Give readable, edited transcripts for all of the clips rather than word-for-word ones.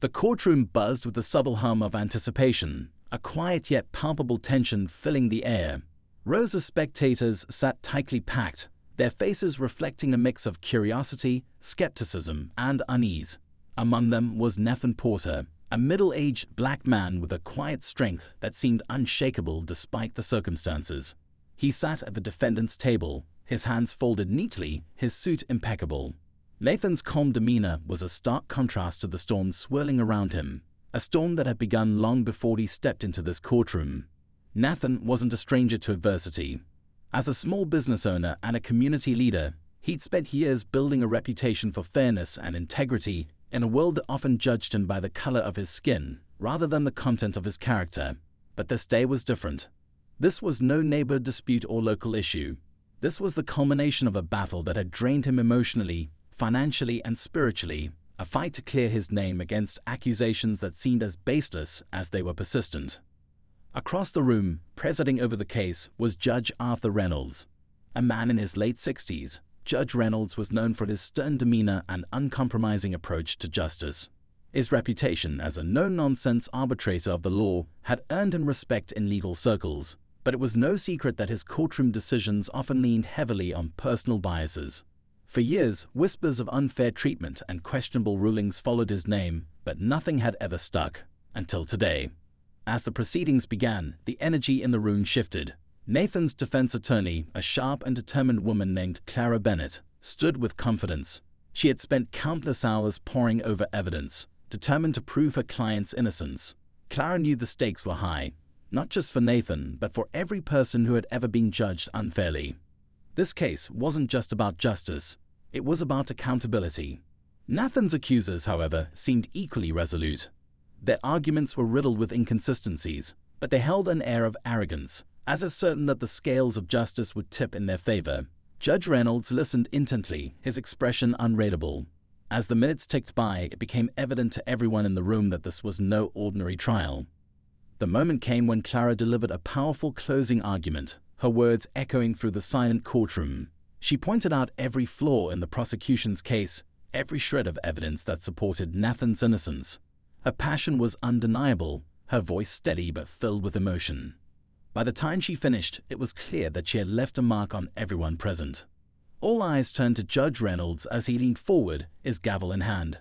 The courtroom buzzed with the subtle hum of anticipation, a quiet yet palpable tension filling the air. Rows of spectators sat tightly packed, their faces reflecting a mix of curiosity, skepticism, and unease. Among them was Nathan Porter, a middle-aged black man with a quiet strength that seemed unshakable despite the circumstances. He sat at the defendant's table, his hands folded neatly, his suit impeccable. Nathan's calm demeanor was a stark contrast to the storm swirling around him, a storm that had begun long before he stepped into this courtroom. Nathan wasn't a stranger to adversity. As a small business owner and a community leader, he'd spent years building a reputation for fairness and integrity in a world that often judged him by the color of his skin rather than the content of his character. But this day was different. This was no neighbor dispute or local issue. This was the culmination of a battle that had drained him emotionally, financially, and spiritually, a fight to clear his name against accusations that seemed as baseless as they were persistent. Across the room, presiding over the case, was Judge Arthur Reynolds. A man in his late 60s, Judge Reynolds was known for his stern demeanor and uncompromising approach to justice. His reputation as a no-nonsense arbitrator of the law had earned him respect in legal circles, but it was no secret that his courtroom decisions often leaned heavily on personal biases. For years, whispers of unfair treatment and questionable rulings followed his name, but nothing had ever stuck, until today. As the proceedings began, the energy in the room shifted. Nathan's defense attorney, a sharp and determined woman named Clara Bennett, stood with confidence. She had spent countless hours poring over evidence, determined to prove her client's innocence. Clara knew the stakes were high, not just for Nathan, but for every person who had ever been judged unfairly. This case wasn't just about justice, it was about accountability. Nathan's accusers, however, seemed equally resolute. Their arguments were riddled with inconsistencies, but they held an air of arrogance, as if certain that the scales of justice would tip in their favor. Judge Reynolds listened intently, his expression unreadable. As the minutes ticked by, it became evident to everyone in the room that this was no ordinary trial. The moment came when Clara delivered a powerful closing argument, her words echoing through the silent courtroom. She pointed out every flaw in the prosecution's case, every shred of evidence that supported Nathan's innocence. Her passion was undeniable, her voice steady but filled with emotion. By the time she finished, it was clear that she had left a mark on everyone present. All eyes turned to Judge Reynolds as he leaned forward, his gavel in hand.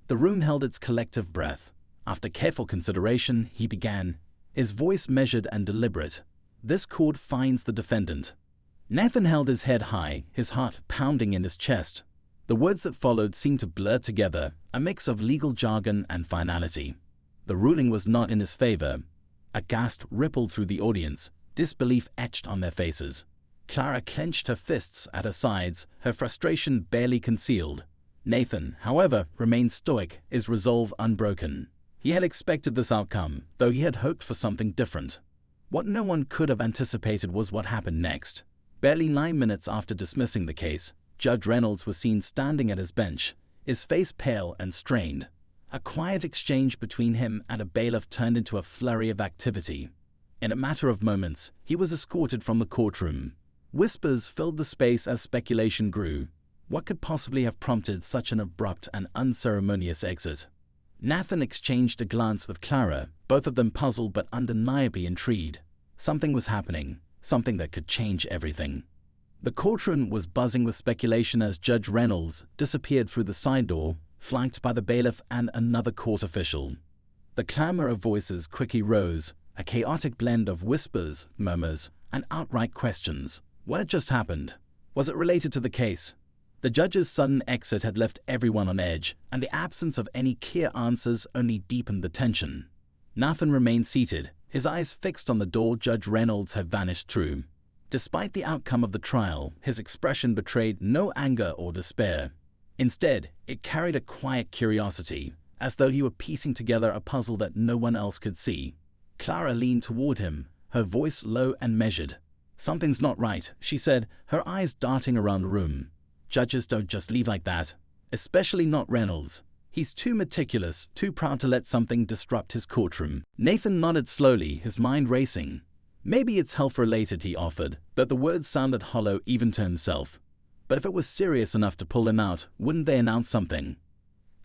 The room held its collective breath. After careful consideration, he began, his voice measured and deliberate. "This court finds the defendant." Nathan held his head high, his heart pounding in his chest. The words that followed seemed to blur together, a mix of legal jargon and finality. The ruling was not in his favor. A gasp rippled through the audience, disbelief etched on their faces. Clara clenched her fists at her sides, her frustration barely concealed. Nathan, however, remained stoic, his resolve unbroken. He had expected this outcome, though he had hoped for something different. What no one could have anticipated was what happened next. Barely 9 minutes after dismissing the case, Judge Reynolds was seen standing at his bench, his face pale and strained. A quiet exchange between him and a bailiff turned into a flurry of activity. In a matter of moments, he was escorted from the courtroom. Whispers filled the space as speculation grew. What could possibly have prompted such an abrupt and unceremonious exit? Nathan exchanged a glance with Clara, both of them puzzled but undeniably intrigued. Something was happening, something that could change everything. The courtroom was buzzing with speculation as Judge Reynolds disappeared through the side door, flanked by the bailiff and another court official. The clamor of voices quickly rose, a chaotic blend of whispers, murmurs, and outright questions. What had just happened? Was it related to the case? The judge's sudden exit had left everyone on edge, and the absence of any clear answers only deepened the tension. Nathan remained seated, his eyes fixed on the door Judge Reynolds had vanished through. Despite the outcome of the trial, his expression betrayed no anger or despair. Instead, it carried a quiet curiosity, as though he were piecing together a puzzle that no one else could see. Clara leaned toward him, her voice low and measured. "Something's not right," she said, her eyes darting around the room. "Judges don't just leave like that, especially not Reynolds. He's too meticulous, too proud to let something disrupt his courtroom." Nathan nodded slowly, his mind racing. "Maybe it's health-related," he offered, though the words sounded hollow even to himself. But if it was serious enough to pull him out, wouldn't they announce something?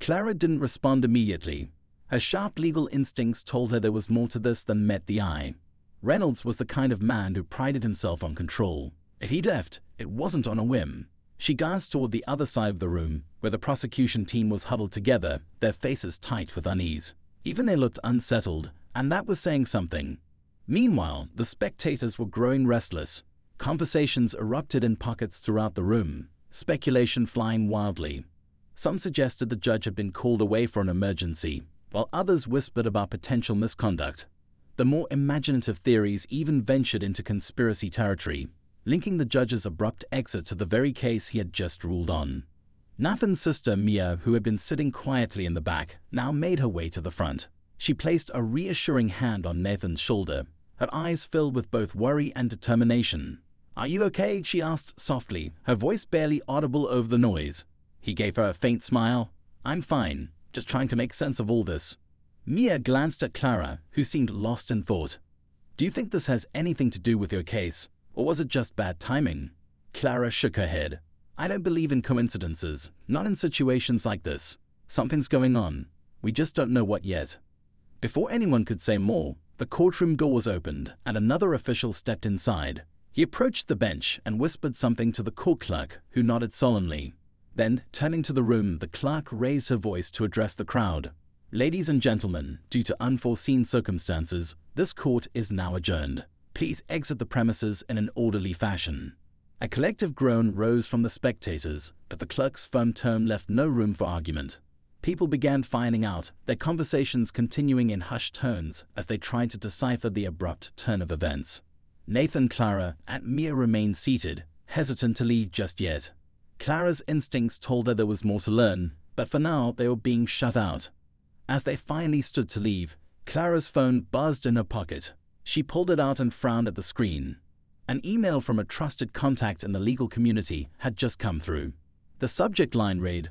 Clara didn't respond immediately. Her sharp legal instincts told her there was more to this than met the eye. Reynolds was the kind of man who prided himself on control. If he left, it wasn't on a whim. She glanced toward the other side of the room, where the prosecution team was huddled together, their faces tight with unease. Even they looked unsettled, and that was saying something. Meanwhile, the spectators were growing restless. Conversations erupted in pockets throughout the room, speculation flying wildly. Some suggested the judge had been called away for an emergency, while others whispered about potential misconduct. The more imaginative theories even ventured into conspiracy territory, linking the judge's abrupt exit to the very case he had just ruled on. Nathan's sister, Mia, who had been sitting quietly in the back, now made her way to the front. She placed a reassuring hand on Nathan's shoulder, her eyes filled with both worry and determination. "Are you okay?" she asked softly, her voice barely audible over the noise. He gave her a faint smile. "I'm fine, just trying to make sense of all this." Mia glanced at Clara, who seemed lost in thought. "Do you think this has anything to do with your case, or was it just bad timing?" Clara shook her head. "I don't believe in coincidences, not in situations like this. Something's going on. We just don't know what yet." Before anyone could say more, the courtroom door was opened and another official stepped inside. He approached the bench and whispered something to the court clerk, who nodded solemnly. Then, turning to the room, the clerk raised her voice to address the crowd. "Ladies and gentlemen, due to unforeseen circumstances, this court is now adjourned. Please exit the premises in an orderly fashion." A collective groan rose from the spectators, but the clerk's firm tone left no room for argument. People began filing out, their conversations continuing in hushed tones as they tried to decipher the abrupt turn of events. Nathan, Clara, and Mia remained seated, hesitant to leave just yet. Clara's instincts told her there was more to learn, but for now they were being shut out. As they finally stood to leave, Clara's phone buzzed in her pocket. She pulled it out and frowned at the screen. An email from a trusted contact in the legal community had just come through. The subject line read,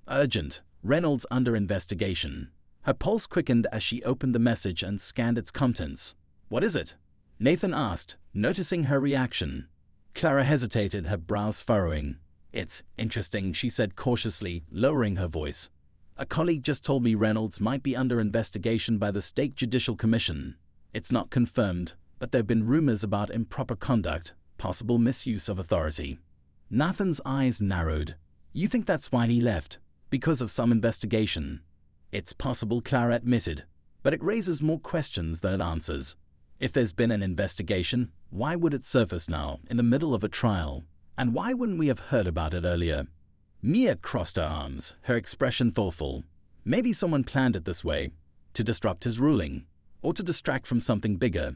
"Urgent, Reynolds under investigation." Her pulse quickened as she opened the message and scanned its contents. "What is it?" Nathan asked, noticing her reaction. Clara hesitated, her brows furrowing. "It's interesting," she said cautiously, lowering her voice. "A colleague just told me Reynolds might be under investigation by the State Judicial Commission. It's not confirmed, but there have been rumors about improper conduct, possible misuse of authority." Nathan's eyes narrowed. "You think that's why he left? Because of some investigation?" "It's possible," Clara admitted, "but it raises more questions than it answers. If there's been an investigation, why would it surface now, in the middle of a trial? And why wouldn't we have heard about it earlier?" Mia crossed her arms, her expression thoughtful. Maybe someone planned it this way, to disrupt his ruling, or to distract from something bigger.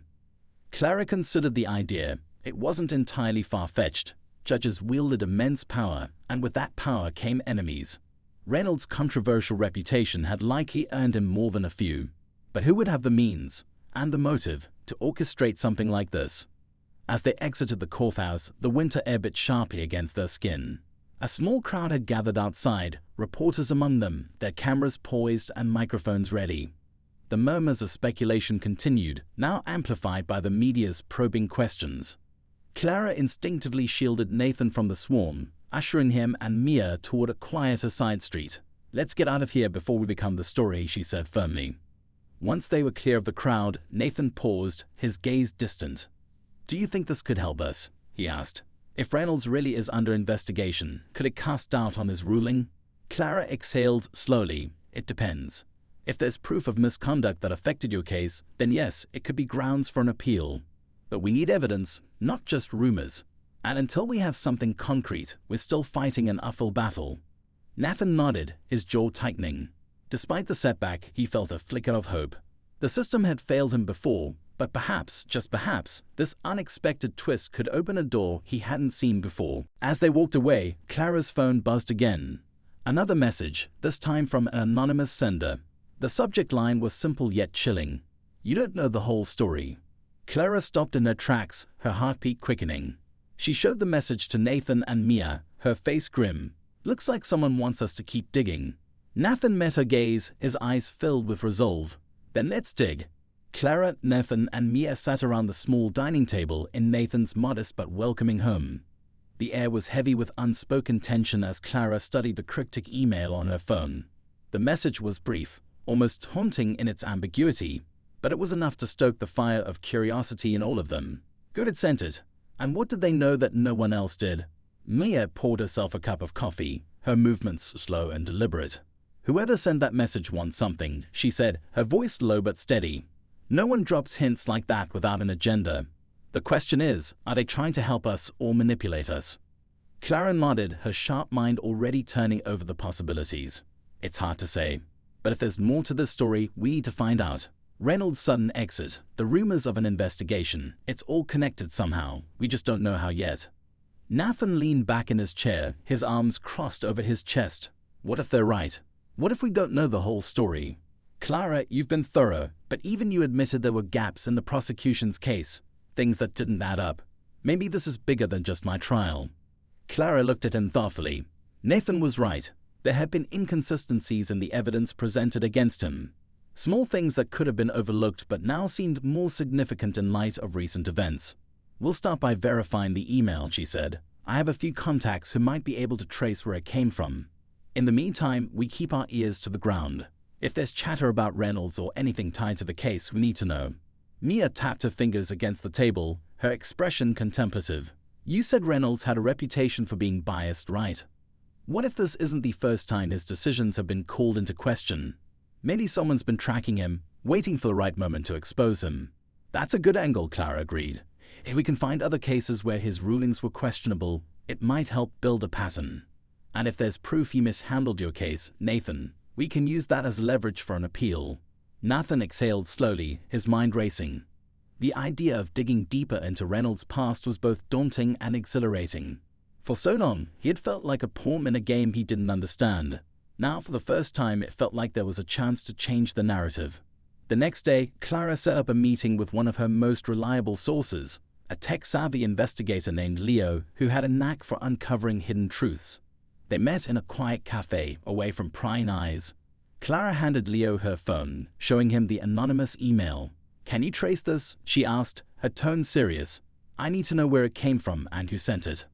Clara considered the idea. It wasn't entirely far-fetched. Judges wielded immense power, and with that power came enemies. Reynolds' controversial reputation had likely earned him more than a few. But who would have the means, and the motive, to orchestrate something like this? As they exited the courthouse, the winter air bit sharply against their skin. A small crowd had gathered outside, reporters among them, their cameras poised and microphones ready. The murmurs of speculation continued, now amplified by the media's probing questions. Clara instinctively shielded Nathan from the swarm, ushering him and Mia toward a quieter side street. "Let's get out of here before we become the story," she said firmly. Once they were clear of the crowd, Nathan paused, his gaze distant. "Do you think this could help us?" he asked. "If Reynolds really is under investigation, could it cast doubt on his ruling?" Clara exhaled slowly. "It depends. If there's proof of misconduct that affected your case, then yes, it could be grounds for an appeal. But we need evidence, not just rumors. And until we have something concrete, we're still fighting an uphill battle." Nathan nodded, his jaw tightening. Despite the setback, he felt a flicker of hope. The system had failed him before, but perhaps, just perhaps, this unexpected twist could open a door he hadn't seen before. As they walked away, Clara's phone buzzed again. Another message, this time from an anonymous sender. The subject line was simple yet chilling. "You don't know the whole story." Clara stopped in her tracks, her heartbeat quickening. She showed the message to Nathan and Mia, her face grim. "Looks like someone wants us to keep digging." Nathan met her gaze, his eyes filled with resolve. "Then let's dig." Clara, Nathan, and Mia sat around the small dining table in Nathan's modest but welcoming home. The air was heavy with unspoken tension as Clara studied the cryptic email on her phone. The message was brief, almost haunting in its ambiguity, but it was enough to stoke the fire of curiosity in all of them. Good had sent it, and what did they know that no one else did? Mia poured herself a cup of coffee, her movements slow and deliberate. Whoever sent that message wants something, she said, her voice low but steady. No one drops hints like that without an agenda. The question is, are they trying to help us or manipulate us? Clara nodded, her sharp mind already turning over the possibilities. It's hard to say, but if there's more to this story, we need to find out. Reynolds' sudden exit, the rumors of an investigation, it's all connected somehow, we just don't know how yet. Nathan leaned back in his chair, his arms crossed over his chest. What if they're right? What if we don't know the whole story? Clara, you've been thorough, but even you admitted there were gaps in the prosecution's case, things that didn't add up. Maybe this is bigger than just my trial. Clara looked at him thoughtfully. Nathan was right. There had been inconsistencies in the evidence presented against him. Small things that could have been overlooked but now seemed more significant in light of recent events. We'll start by verifying the email, she said. I have a few contacts who might be able to trace where it came from. In the meantime, we keep our ears to the ground. If there's chatter about Reynolds or anything tied to the case, we need to know. Mia tapped her fingers against the table, her expression contemplative. You said Reynolds had a reputation for being biased, right? What if this isn't the first time his decisions have been called into question? Maybe someone's been tracking him, waiting for the right moment to expose him. That's a good angle, Clara agreed. If we can find other cases where his rulings were questionable, it might help build a pattern. And if there's proof he mishandled your case, Nathan, we can use that as leverage for an appeal. Nathan exhaled slowly, his mind racing. The idea of digging deeper into Reynolds' past was both daunting and exhilarating. For so long, he had felt like a pawn in a game he didn't understand. Now, for the first time, it felt like there was a chance to change the narrative. The next day, Clara set up a meeting with one of her most reliable sources, a tech-savvy investigator named Leo who had a knack for uncovering hidden truths. They met in a quiet cafe, away from prying eyes. Clara handed Leo her phone, showing him the anonymous email. Can you trace this? She asked, her tone serious. I need to know where it came from and who sent it.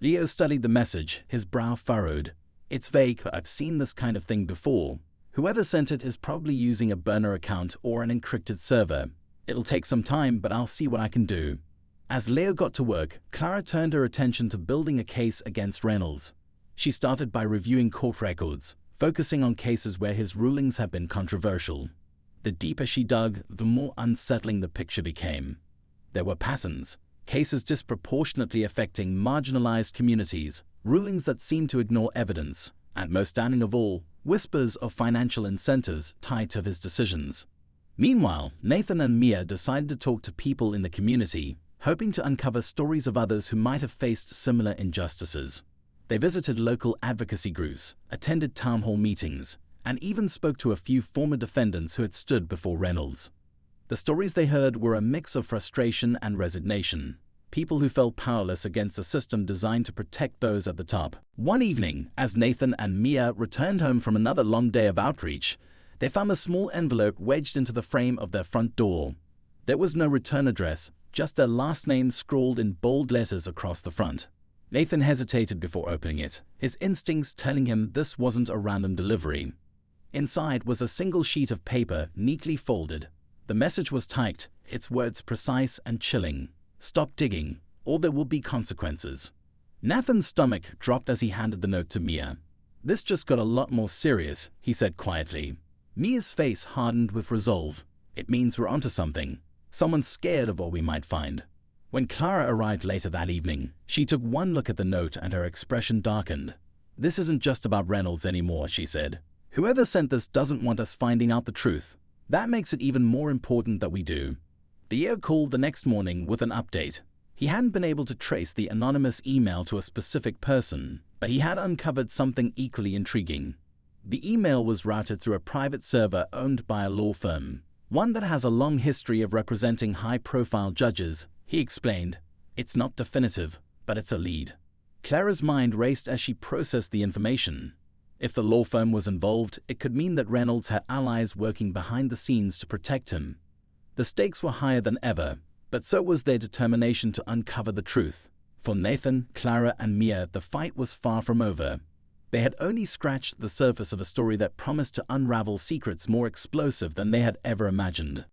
Leo studied the message, his brow furrowed. It's vague, but I've seen this kind of thing before. Whoever sent it is probably using a burner account or an encrypted server. It'll take some time, but I'll see what I can do. As Leo got to work, Clara turned her attention to building a case against Reynolds. She started by reviewing court records, focusing on cases where his rulings had been controversial. The deeper she dug, the more unsettling the picture became. There were patterns, cases disproportionately affecting marginalized communities, rulings that seemed to ignore evidence, and most damning of all, whispers of financial incentives tied to his decisions. Meanwhile, Nathan and Mia decided to talk to people in the community, hoping to uncover stories of others who might have faced similar injustices. They visited local advocacy groups, attended town hall meetings, and even spoke to a few former defendants who had stood before Reynolds. The stories they heard were a mix of frustration and resignation, people who felt powerless against a system designed to protect those at the top. One evening, as Nathan and Mia returned home from another long day of outreach, they found a small envelope wedged into the frame of their front door. There was no return address, just their last names scrawled in bold letters across the front. Nathan hesitated before opening it, his instincts telling him this wasn't a random delivery. Inside was a single sheet of paper, neatly folded. The message was typed, its words precise and chilling. Stop digging, or there will be consequences. Nathan's stomach dropped as he handed the note to Mia. This just got a lot more serious, he said quietly. Mia's face hardened with resolve. It means we're onto something. Someone's scared of what we might find. When Clara arrived later that evening, she took one look at the note and her expression darkened. This isn't just about Reynolds anymore, she said. Whoever sent this doesn't want us finding out the truth. That makes it even more important that we do. Leo called the next morning with an update. He hadn't been able to trace the anonymous email to a specific person, but he had uncovered something equally intriguing. The email was routed through a private server owned by a law firm, one that has a long history of representing high-profile judges. He explained, it's not definitive, but it's a lead. Clara's mind raced as she processed the information. If the law firm was involved, it could mean that Reynolds had allies working behind the scenes to protect him. The stakes were higher than ever, but so was their determination to uncover the truth. For Nathan, Clara, and Mia, the fight was far from over. They had only scratched the surface of a story that promised to unravel secrets more explosive than they had ever imagined.